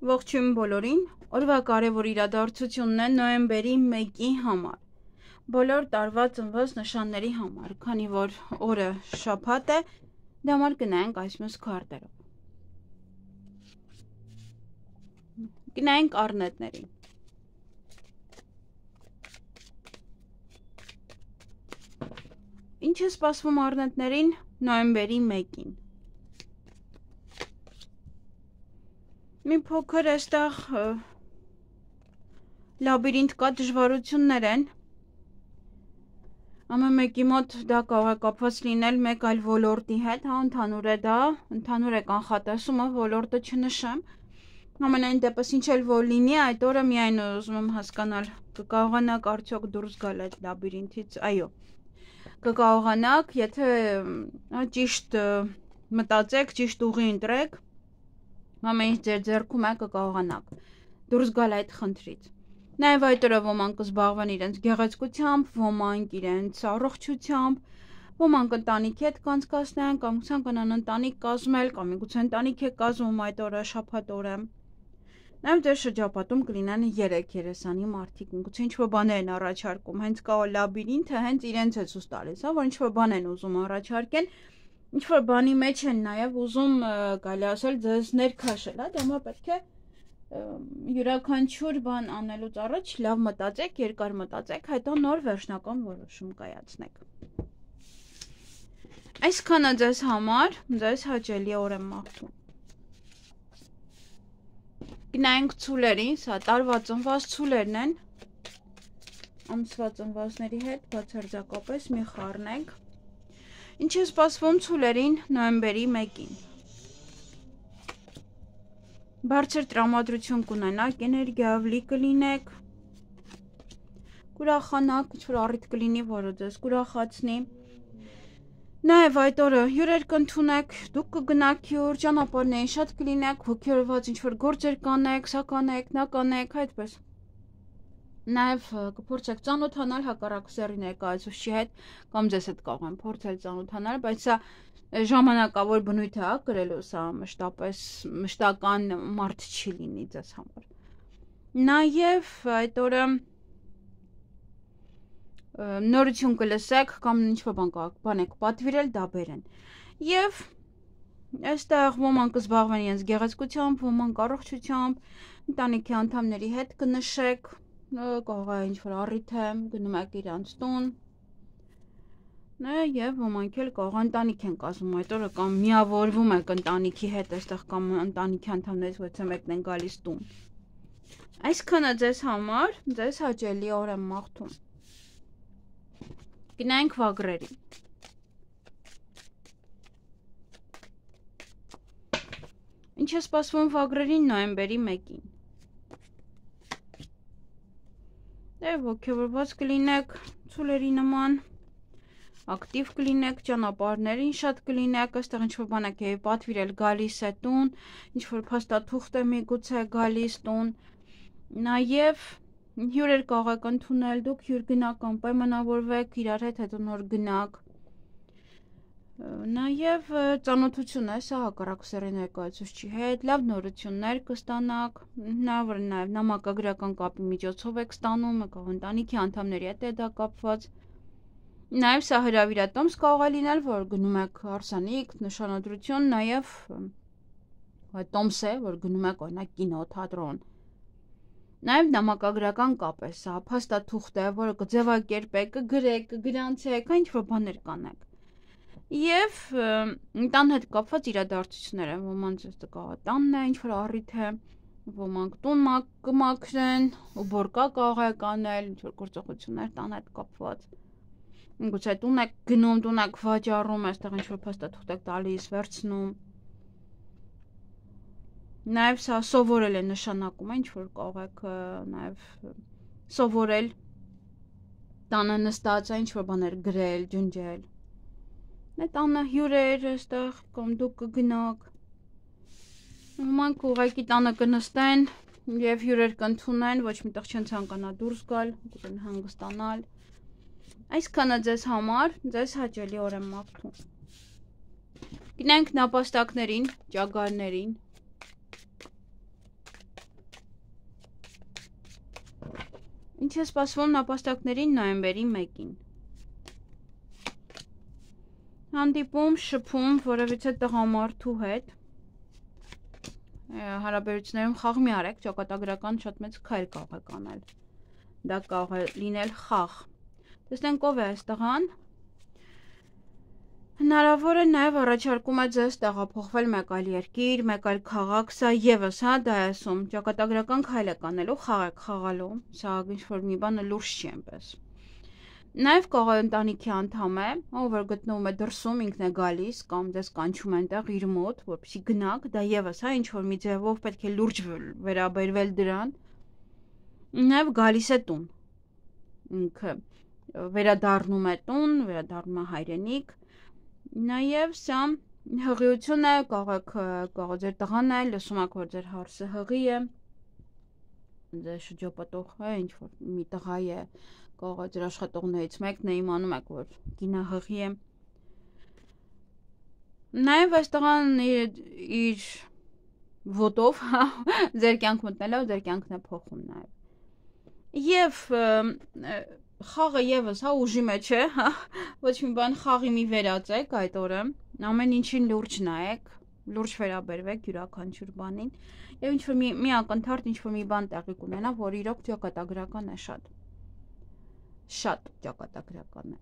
Ողջույն բոլորին, օրվա կարևոր իրադարձությունն է նոյեմբերի 1-ի համար, բոլոր տարվա ծնված նշանների համար, քանի որ օրը շաբաթ է, դա համար գնայինք այս մյուս քարտերով։ Գնայինք առնետներին։ Ինչ է սպասվում առնետներին նոյեմբերի 1-ին։ Մի փոքր այստեղ լաբիրինթ կա, դժվարություններ են։ Ամեն մեկի մոտ դա կարող է կապված լինել մեկ այլ ոլորտի հետ, հա, ընդհանուր է դա, ընդհանուր է կանխատեսումը, ոլորտը չնշեմ։ Ամենայն դեպս ինչ էլ որ լինի, այդ օրը միայն ուզում եմ հասկանալ, կկարողանաք արդյոք դուրս գալ այդ լաբիրինթից, այո։ Կկարողանաք, եթե ճիշտ մտածեք, ճիշտ ուղի ընտրեք, ամեն ինչ ձեր ձեռքում է, կկարողանաք դուրս գալ այդ խնդրից։ Նաև այդ օրը ոմանք կզբաղվեն իրենց գեղեցկությամբ, ոմանք իրենց առողջությամբ, ոմանք ընտանիքի հետ կանցկացնեն, կամ ցանկանան ընտանիք կազմել, կամ միգուցե ընտանիք է կազմում այդ օրը, շաբաթ օրը։ Նաև ձեր շրջապատում կլինեն 3 երեսանի մարդիկ, միգուցե ինչ-որ բաներ են առաջարկում, հենց կա լաբիրինթը, հենց իրենց է ցույց տալիս, հա, որ ինչ-որ բան են ուզում առաջարկեն, ինչ-որ բանի մեջ են նաև ուզում կարելի ասել ձեզ ներքաշել, հա, դա պետք է յուրաքանչյուր բան անելուց առաջ լավ մտածեք, երկար մտածեք, հետո նոր վերջնական որոշում կայացնեք։ Այսքանը ձեզ համար, ձեզ հաճելի օր եմ մաղթում։ Գնայինք ցուլերին, սա տարվա ծնված ցուլերն են, ամսվա ծնվածների հետ բացարձակապես մի խառնենք։ Ինչ է սպասվում ցուլերին նոյեմբերի 1-ին։ Բարձր տրամադրություն կունենաք, էներգիավլի կլինեք, կուրախանաք, ինչ-որ առիթ կլինի, որը ձեզ կուրախացնի։ Նաև այդ օրը հյուրեր կընդունեք, դուք կգնաք հյուր, ճանապարհներին շատ կլինեք, ոգևորված ինչ-որ գործեր կանեք, սա կանեք, նա կանեք, այդպես։ Նաև կփորձեք ծանոթանալ հակառակ սեռի ներկայացուցչի հետ, կամ ձեզ հետ կարող են փորձել ծանոթանալ, բայց սա ժամանակավոր բնույթ է կրելու, սա մշտական մարդ չի լինի ձեզ համար։ Նաև այդ օրը նորություն կլսեք, կամ ինչ-որ բան եք պատվիրել, դա բերեն։ Եվ այստեղ ոմանք կզբաղվեն իրենց գեղեցկությամբ, ոմանք առողջությամբ, ընտանիքի անդամների հետ կնշեք, կարող է ինչ-որ առիթ է, գնում եք իրանց տուն, եւ ոմանք էլ կարող ընտանիք են կազմում այդ օրը, կամ միավորվում եք ընտանիքի հետ, այստեղ կամ ընտանիքի անդամներից ոչ մեկն են գալիս տուն։ Այսքանը ձեզ համար, ձեզ հաճելի օր եմ մաղթում։ Գնայինք վագրերին։ Ինչ է սպասվում վագրերին նոյեմբերի 1-ին։ Եվ ոգևորված կլինեք ցուլերի նման, ակտիվ կլինեք, ճանապարհներին շատ կլինեք, այստեղ ինչ-որ բան եք պատվիրել, գալիս է տուն, ինչ-որ փաստաթուղթ է միգուցե գալիս տուն, նաև հյուրեր կարող եք ընդունել, դուք հյուր գնաք, անպայմանավորվեք իրար հետ, հետո նոր գնաք։ Նաև ծանոթություն է, սա հակառակ սեռի ներկայացուցչի հետ, լավ նորություններ կստանաք, հնարավոր է նաև նամակագրական կապի միջոցով եք ստանում, կարող ընտանիքի անդամների հետ է դա կապված։ Նաև սա հրավիրատոմս կարող է լինել, որ գնում եք հարսանիք, նշանադրություն, նաև տոմս է, որ գնում եք օրինակ կինո, թատրոն։ Նաև նամակագրական կապ է, սա փաստաթուղթ է, որը կձևակերպեք, կգրեք, կգրանցեք, ինչ-որ բաներ կանեք։ Եվ տան հետ կապված իրադարձություններ են, ոմանց կարող է տանն է, ինչ-որ առիթ է, ոմանք տուն կմաքրեն, ու բորկա կարող եք անել, ինչ-որ գործողություններ տան հետ կապված։ Գուցե տուն եք գնում, տուն եք վաճառում, այստեղ ինչ-որ փաստաթուղթ եք տալիս, վերցնում։ Նաև սա սովորել է նշանակում, ինչ-որ կարող եք նաև սովորել տանը նստած, ինչ-որ բաներ գրել, ջնջել։ Տանը հյուրեր այստեղ, կամ դուք կգնաք։ Ոմանք ուղղակի տանը կնստեն եւ հյուրեր կընդունեն, ոչ միտեղ չեն ցանկանա դուրս գալ, կուզեն հանգստանալ։ Այսքանը ձեզ համար, ձեզ հաճելի օր եմ մաղթում։ Գնանք նապաստակներին, ճագարներին։ Ինչ է սպասվում նապաստակներին նոյեմբերի 1-ին։ Հանդիպում, շփում որևիցե տղամարդու հետ, հարաբերություններում խաղ մի արեք, ճակատագրական շատ մեծ քայլ կարող եք անել, դա կարող է լինել խաղ, տեսնենք ով է այս տղան, հնարավոր է նաև առաջարկում է ձեզ տեղափոխվել մեկ այլ երկիր, մեկ այլ քաղաք, սա ևս, դա է ասում, ճակատագրական քայլ եք անելու, խաղ եք խաղալու, սա ինչ-որ մի բանը լուրջ չի այնպես։ Նաև կարող է ընտանիքի անդամ է, ով որ գտնվում է դրսում, ինքն է գալիս կամ ձեզ կանչում այնտեղ իր մոտ, որպեսզի գնաք, դա ևս, ինչ-որ մի ձևով պետք է լուրջ վերաբերվել դրան։ Նաև գալիս է տուն, ինքը վերադառնում է տուն, վերադառնում է հայրենիք, նաև սա հղիություն է, կարող ձեր տղան է, լսում եք, որ ձեր հարսը հղի է, ձեր շրջապատող է, ինչ-որ մի տղա է, կարող է ձեր աշխատողներից մեկն է, իմանում եք, որ կինը հղի է։ Նաև այս տղան իր ոտով ձեր կյանք մտնելով, ձեր կյանքն է փոխում նաև։ Եվ խաղը ևս, ուժի մեջ է, ոչ մի բան խաղի մի վերածեք այդ օրը, ամեն ինչին լուրջ նայեք, լուրջ վերաբերվեք յուրաքանչյուր բանին, եւ ինչ-որ մի ակնթարթ, ինչ-որ մի բան տեղի կունենա, որ իրոք ճակատագրական է շատ ճակատագրական է,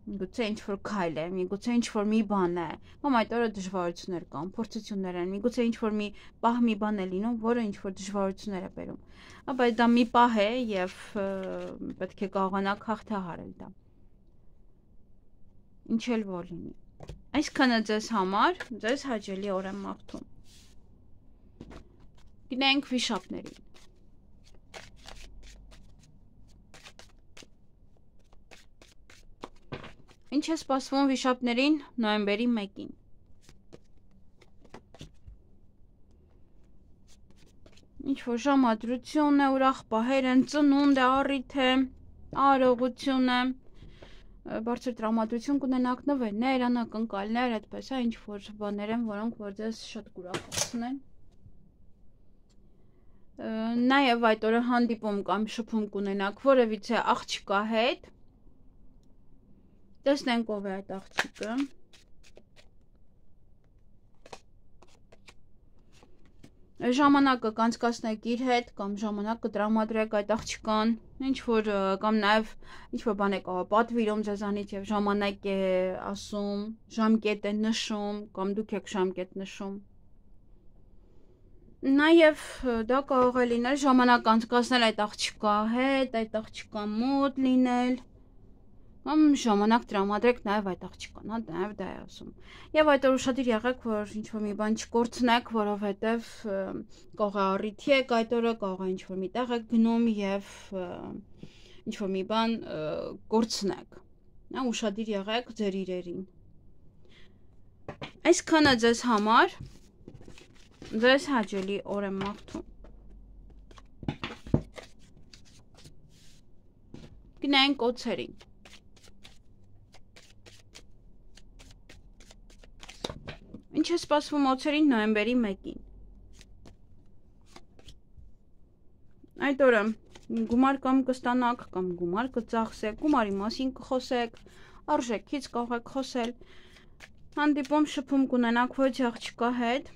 միգուցե ինչ-որ քայլ է, միգուցե ինչ-որ մի բան է, կամ այդ օրը դժվարություններ կան, փորձություններ են, միգուցե ինչ-որ մի պահ մի բան է լինում, որը ինչ-որ դժվարություններ է բերում, բայց դա մի պահ է եւ պետք է կարողանաք հաղթահարել դա։ Ինչ էլ որ լինի։ Այսքանը ձեզ համար, ձեզ հաճելի օր եմ մաղթում։ Գնանք վիշապներին։ Ինչ է սպասվում վիշապներին նոյեմբերի 1-ին։ Ինչ-որ ժամադրություն է, ուրախ պահեր են, ծնունդ է, առիթ է, արարողություն է, բարձր տրամադրություն կունենաք, նվերներ, անակնկալներ, այդպես է, ինչ-որ բաներ են, որոնք որ ձեզ շատ կուրախացնեն։ Նաև այդ օրը հանդիպում կամ շփում կունենաք որևիցե աղջկա հետ, տեսնենք ով է այդ աղջիկը։ Ժամանակը կանցկացնեք իր հետ կամ ժամանակ կտրամադրեք այդ աղջկան, ինչ-որ կամ նաև ինչ-որ բան է կարող պատվիրում ձեզանից եւ ժամանակ է ասում, ժամկետ է նշում կամ դուք եք ժամկետ նշում։ Նաև դա կարող է լինել ժամանակ անցկացնել այդ աղջկա հետ, այդ աղջկա մոտ լինել, կամ ժամանակ տրամադրեք նաև այդ աղջկան, նաև դա է ասում։ Եվ այդ օր ուշադիր եղեք, որ ինչ-որ մի բան չկորցնեք, որովհետև կարող է առիթի եք այդ օրը, կարող է ինչ-որ մի տեղ եք գնում եւ ինչ-որ մի բան կորցնեք։ Ուշադիր եղեք ձեր իրերին։ Այսքանը ձեզ համար, ձեզ հաճելի օր եմ մաղթում։ Գնանք օձերին։ Ինչ է սպասվում օձերին նոյեմբերի 1-ին։ Այդ օրը գումար կամ կստանաք, կամ գումար կծախսեք, գումարի մասին կխոսեք, արժեքից կարող եք խոսել, հանդիպում շփում կունենաք ոչ աղջկա հետ,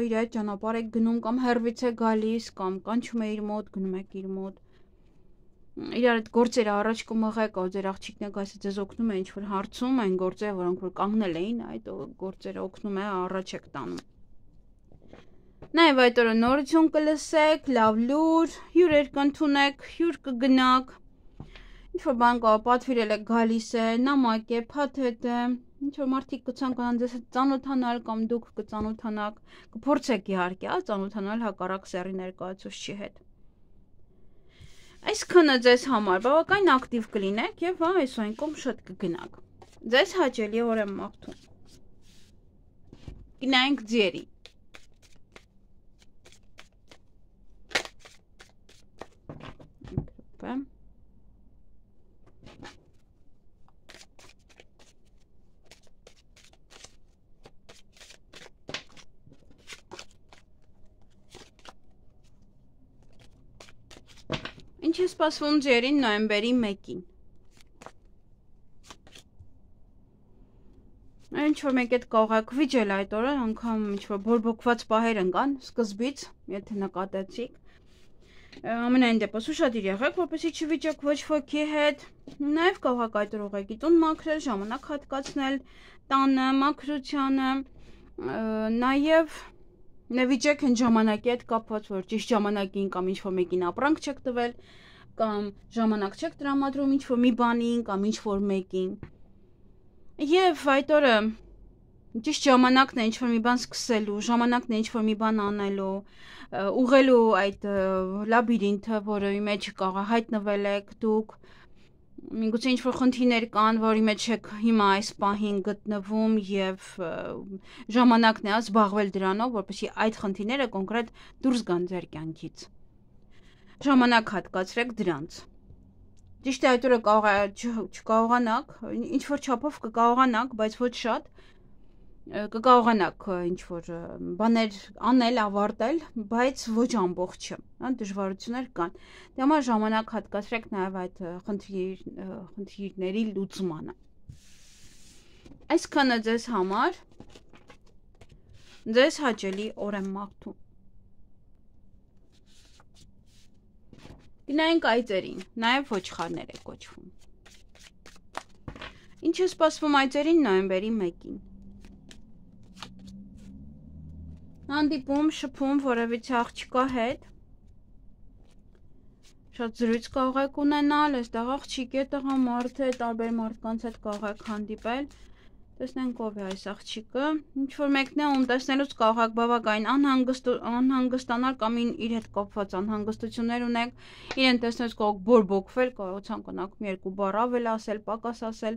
իր հետ ճանապարհ եք գնում կամ հեռվից է գալիս, կամ կանչում է իր մոտ, գնում եք իր մոտ, իրար այդ գործերը առաջ կմղեք, ձեր աղջիկն է գալիս ձեզ օգնում է ինչ-որ հարցում, այն գործերը, որոնք որ կանգնել էին, այդ գործերը օգնում է առաջ եք տանում։ Նաև այդ օրը նորություն կլսեք, լավ լուր, հյուրեր կընդունեք, հյուր կգնաք, ինչ-որ բան կա, պատվիրել եք գալիս է, նամակ է, փաթեթ է, ինչ-որ մարդիկ կցանկանան ձեզ հետ ծանոթանալ կամ դուք կծանոթանաք, կփորձեք իհարկե, ծանոթանալ հակառակ սեռի ներկայացուցչի հետ։ Այսքանը ձեզ համար բավական ակտիվ կլինեք եւ այս այն կողմ շատ կգնաք։ Ձեզ հաճելի օր եմ մաղթում։ Գնանք ձիերի։ Ինչ է սպասվում ձերին նոյեմբերի 1-ին։ Ինչ-որ մեկ էդ կողակ վիճել այդ օրը, անգամ ինչ-որ բորբոքված պահեր ընկան, սկզբից, եթե նկատեցիք։ Ամենայն դեպս ուշադիր եղեք, որպեսզի չվիճեք ոչ ոքի հետ։ Նաև կողակ այդ օր ուղղակի տուն մաքրել, ժամանակ հատկացնել տանը, մաքրությանը, նաև նվիճեք այն ժամանակի հետ կապված, որ ճիշտ ժամանակին կամ ինչ-որ մեկին ապրանք չեք տվել, կամ ժամանակ չեք տրամադրում ինչ-որ մի բանին կամ ինչ-որ մեկին։ Եվ այդ օրը ճիշտ ժամանակն է ինչ-որ մի բան սկսելու, ժամանակն է ինչ-որ մի բան անելու, ուղղելու այդ լաբիրինթը, որի մեջ կարող հայտնվել եք դուք, միգուցե ինչ-որ խնդիրներ կան, որի մեջ եք հիմա այս պահին գտնվում եւ ժամանակն է զբաղվել դրանով, որպեսզի այդ խնդիրները կոնկրետ դուրս գան ձեր կյանքից։ Ժամանակ հատկացրեք դրանց։ Ճիշտ է այդ օրը չկարողանաք, ինչ-որ չափով կկարողանաք, բայց ոչ շատ, կկարողանաք ինչ-որ բաներ անել, ավարտել, բայց ոչ ամբողջը, դժվարություններ կան։ Դե համար ժամանակ հատկացրեք նաև այդ խնդիրների լուծմանը։ Այսքանը ձեզ համար, ձեզ հաճելի օր եմ մաղթում։ Գնայինք այծերին, նաև ոչխարներ է կոչվում։ Ինչ է սպասվում այծերին նոյեմբերի 1-ին։ Հանդիպում, շփում որևիցե աղջկա հետ, շատ զրույց կարող եք ունենալ, այստեղ աղջիկ է, տղամարդ է, տարբեր մարդկանց հետ կարող եք հանդիպել, տեսնենք ով է այս աղջիկը, ինչ-որ մեկն է, ում տեսնելուց կարող եք բավականին անհանգստանալ կամ իր հետ կապված անհանգստություններ ունեք, իրեն տեսնելուց կարող եք բորբոքվել, կարող ցանկանաք մի երկու բառ ավել ասել, պակաս ասել,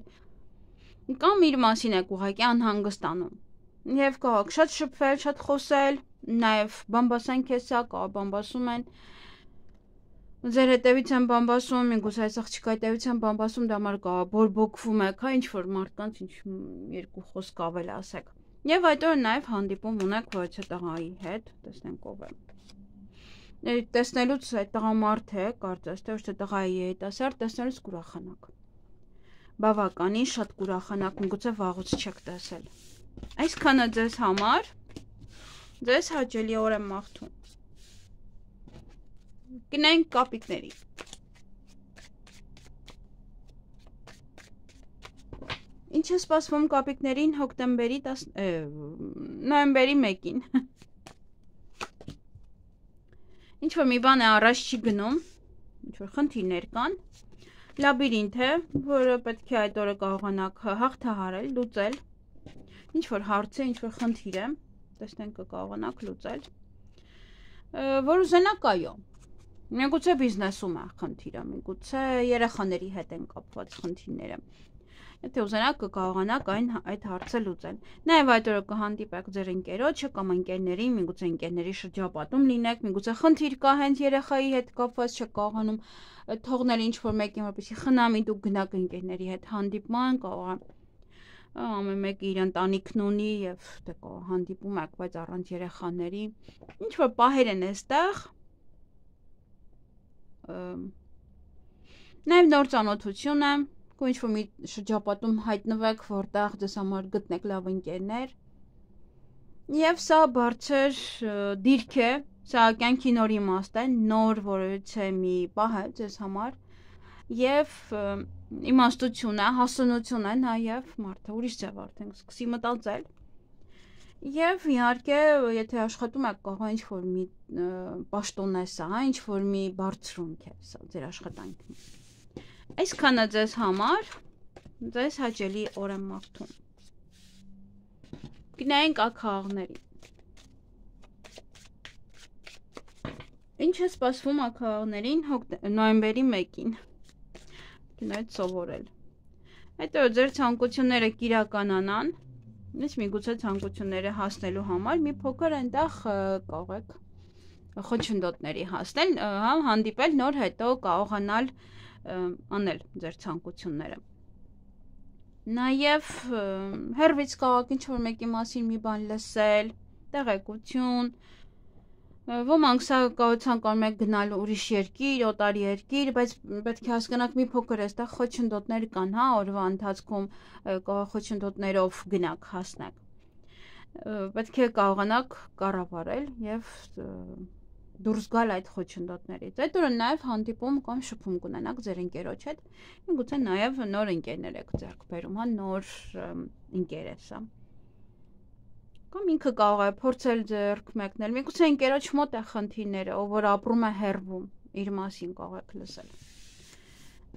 կամ իր մասին եք ուղղակի անհանգստանում։ Եվ կարող եք շատ շփվել, շատ խոսել, նաև բամբասեն քեզ սա, կարող բամբասում են, ձեր հետևից են բամբասում, միգուցե այս աղջիկա հետևից են բամբասում, դա համար կարող բորբոքվում եք, ինչ-որ մարդկանց երկու խոսք ավել ասեք։ Եվ այդ օրը նաև հանդիպում ունեք որևիցե տղայի հետ, տեսնենք ով է։ Տեսնելուց այդ տղամարդ է, կարծես թե ոչ թե տղայի երիտասարդ, տեսնելուց կուրախանաք։ Բավականին շատ կուրախանաք, միգուցե վաղուց չեք տեսել։ Այսքանը ձեզ համար, ձեզ հաճելի օր եմ մաղթում։ Գնայինք կապիկների։ Ինչ է սպասվում կապիկներին նոյեմբերի 1-ին։ Ինչ-որ մի բան է առաջ չի գնում, ինչ-որ խնդիրներ կան, լաբիրինթ է, որը պետք է այդ օրը կարողանաք հաղթահարել, լուծել, ինչ-որ հարց է, ինչ-որ խնդիր է, տեսնենք կկարողանաք լուծել, որ ուզենաք այո, միգուցե բիզնեսում է խնդիրը, միգուցե երեխաների հետ են կապված խնդիրները, եթե ուզենաք կկարողանաք այդ հարցը լուծել, նաև այդ օրը կհանդիպեք ձեր ընկերոջը կամ ընկերներին, միգուցե ընկերների շրջապատում լինեք, միգուցե խնդիր կա հենց երեխայի հետ կապված չեք կարողանում թողնել ինչ-որ մեկին, որպեսզի խնամի դուք գնաք ընկերների հետ հանդիպման, կարող է ամեն մեկը իր ընտանիքն ունի եւ դե հանդիպում եք, բայց առանց երեխաների, ինչ որ պահեր են այստեղ, նաեւ նոր ծանոթություն է, ինչ որ մի շրջապատում հայտնվեք, որտեղ ձեզ համար գտնեք լավ ընկերներ, եւ սա բարձր դիրք է, սա կյանքի նոր իմաստ է, նոր որևիցե մի պահ է ձեզ համար եւ իմաստություն է, հասունություն է նաև մարդը ուրիշ ձև արդեն սկսի մտածել եւ իհարկե եթե աշխատում եք կարող է ինչ-որ մի պաշտոն է սա, ինչ-որ մի բարձրունք է սա ձեր աշխատանքին։ Այսքանը ձեզ համար, ձեզ հաճելի օր եմ մաղթում։ Գնայինք աքաղների։ Ինչ է սպասվում աքաղներին նոյեմբերի 1-ին։ Գնայք սովորել։ Հետո ձեր ցանկությունները կիրականանան, իսկ միգուցե ցանկությունները հասնելու համար մի փոքր այնտեղ կարող եք խոչընդոտների հասնել, հանդիպել նոր հետո կարողանալ անել ձեր ցանկությունները։ Նաև հերվից կարող եք ինչ-որ մեկի մասին մի բան լսել, տեղեկություն, Ոմանք սա ցանկանում եք գնալ ուրիշ երկիր, օտար երկիր, բայց պետք է հասկանաք մի փոքր այստեղ խոչընդոտներ կան, հա, օրվա ընթացքում խոչընդոտներով գնաք հասնեք։ Պետք է կարողանաք կառավարել եւ դուրս գալ այդ խոչընդոտներից։ Այդ օրը նաեւ հանդիպում կամ շփում կունենաք ձեր ընկերոջ հետ, միգուցե նաեւ նոր ընկերներ եք ձեռք բերում, հա, նոր ընկեր է սա։ Կամ ինքը կարող է փորձել ձեռք մեկնել, միգուցե ընկերոջ մոտ է խնդիրները, ով որ ապրում է հեռվում, իր մասին կարող եք լսել։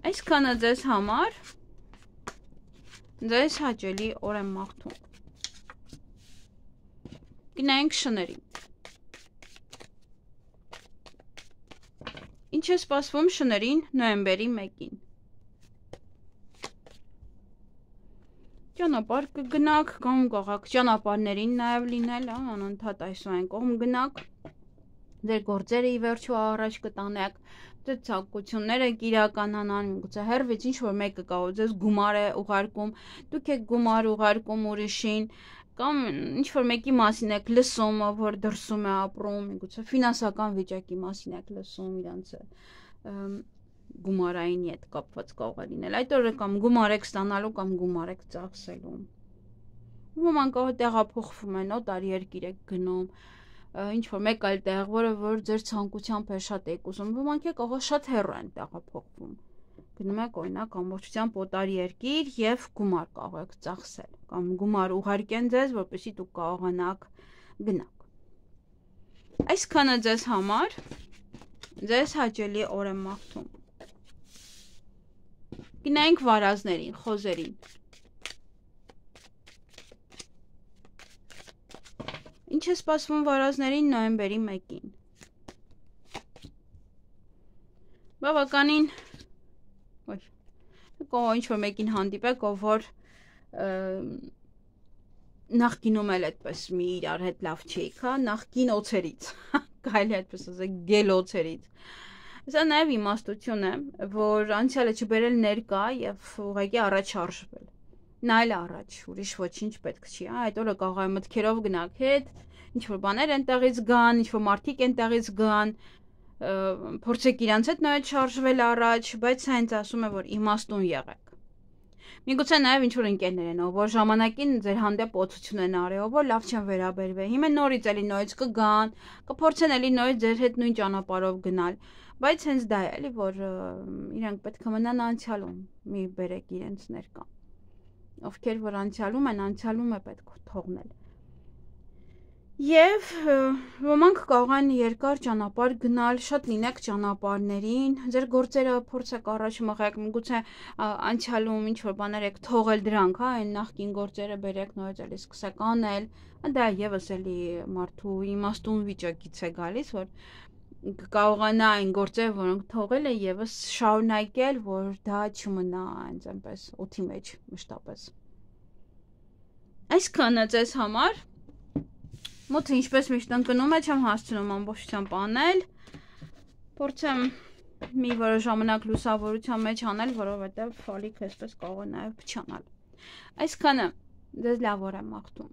Այսքանը ձեզ համար, ձեզ հաճելի օր եմ մաղթում։ Գնայինք շներին։ Ինչ է սպասվում շներին նոյեմբերի 1-ին։ Ճանապարհ կգնաք, կամ կարող ճանապարհներին նաև լինել, անընդհատ այսօր կողմ գնաք, ձեր գործերը ի վերջո առաջ կտանեք, ձեր ցանկությունները կիրականանան, միգուցե հերվից ինչ-որ մեկը կարող ձեզ գումար է ուղարկում, դուք եք գումար ուղարկում ուրիշին, կամ ինչ-որ մեկի մասին եք լսում, որ դրսում է ապրում, միգուցե ֆինանսական վիճակի մասին եք լսում, իրանց գումարային հետ կապված կարող է լինել։ Այդ օրը կամ գումար եք ստանալու, կամ գումար եք ծախսելու։ Ոմանք կարող տեղափոխվում են, օտար երկիր եք գնում, ինչ-որ մեկ այլ տեղ, որը որ ձեր ցանկությամբ է շատ եք ուզում։ Ոմանք կարող շատ հեռու են տեղափոխվում։ Գնում եք օրինակ ամբողջությամբ օտար երկիր եւ գումար կարող եք ծախսել, կամ գումար ուղարկեն ձեզ, որպեսզի դուք կարողանաք գնաք։ Այսքանը ձեզ համար, ձեզ հաճելի օր եմ մաղթում։ Գնայինք վարազներին, խոզերին։ Ինչ է սպասվում վարազներին նոյեմբերի 1-ին։ Բավականին ինչ-որ մեկին հանդիպեք, ով որ նախկինում էլ այդպես մի իրար հետ լավ չէիք, հա, նախկին օցերից, կարելի այդպես ասել, գել օցերից։ Սա նաև իմաստություն է, որ անցյալը չբերել ներկա եւ ուղղակի առաջ շարժվել։ Նայել առաջ, ուրիշ ոչինչ պետք չի, հա, այդ օրը կարող է մտքերով գնաք հետ, ինչ-որ բաներ այնտեղից գան, ինչ-որ մարդիկ այնտեղից գան, փորձեք իրանց հետ նայել շարժվել առաջ, բայց սա հենց ասում է, որ իմաստուն եղեք։ Միգուցե նաև ինչ-որ ընկերներ են, ով որ ժամանակին ձեր հանդեպ օծություն են արել, ով որ լավ չեն վերաբերվել, հիմա նորից էլի նորից կգան, կփորձեն էլի նորից ձեր հետ նույն ճանապարհով գնալ, բայց հենց դա է էլի, որ իրանք պետք է մնան անցյալում, մի բերեք իրենց ներկա։ Ովքեր որ անցյալում են, անցյալում է պետք թողնել։ Եվ ոմանք կարող են երկար ճանապարհ գնալ, շատ լինեք ճանապարհներին, ձեր գործերը փորձեք առաջ մղեք, միգուցե անցյալում ինչ-որ բաներ եք թողել դրանք, հա, այն նախկին գործերը բերեք նորից էլի սկսեք անել, դա եւս էլի մարդու իմաստուն վիճակից է գալիս, որ կարողանա այն գործերը, որոնք թողել է, եւս շարունակել, որ դա չմնա այնց այնպես օդի մեջ մշտապես։ Այսքանը ձեզ համար մոտ ինչպես միշտ ընկնում է, չեմ հասցնում ամբողջությամբ անել, փորձեմ մի որոշ ժամանակ լուսավորության մեջ անել, որովհետև ալիք այսպես կարող է նաև փչանալ։ Այսքանը ձեզ լավ օր եմ մաղթում։